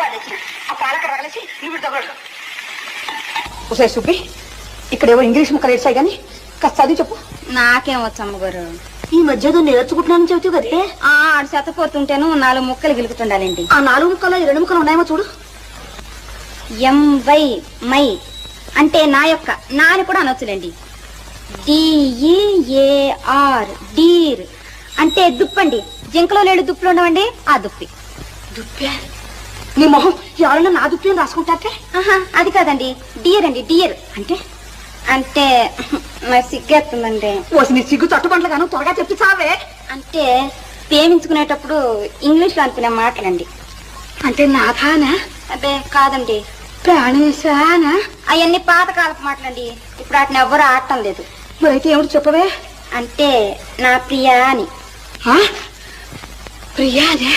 పాడేసి ఆ పాలక రగలేసి నువ్వు తగలడు. ఒకసారి సుబ్బి, ఇక్కడేవో ఇంగ్లీష్ ముక్కలు వేసాయి కానీ కాస్త చదివి చెప్పు. నాకేం వచ్చు అమ్మగారు. ఈ మధ్య నేర్చుకుంటున్నానని చెబుతావు కదే. ఆడు శతపోతుంటేను 4 ముక్కలు గిలుకుతుండాలండి. ఆ 4 ముక్కలు 2 ముక్కలు ఉన్నాయేమో చూడు. ఎంవై మై అంటే నా యొక్క, నా అని కూడా అనొచ్చులేండి. DEAR డీర్ అంటే దుప్పండి. జింకలో లేడు దుప్పులు ఉండవండి, ఆ దుప్పి. దుప్పే? నీ మొహం ఎవరన్నా నా దుప్పి అని రాసుకుంటాకే? అది కాదండి, డియర్ అండి. డియర్ అంటే అంటే నాకు సిగ్గేస్తుందండి. ఓసి నీ సిగ్గు తట్టుబండ్లు గాను త్వరగా చెప్పి చావే. అంటే ప్రేమించుకునేటప్పుడు ఇంగ్లీష్ లో అనుకునే మాటలండి. అంటే నాథానా? అదే కాదండి, ప్రాణేశానా? అవన్నీ పాతకాలపు మాటలండి. ఇప్పుడు వాటిని ఎవ్వరూ ఆడటం లేదు. మరైతే ఏమిటి చెప్పవే? అంటే నా ప్రియా అని. ప్రియాదే?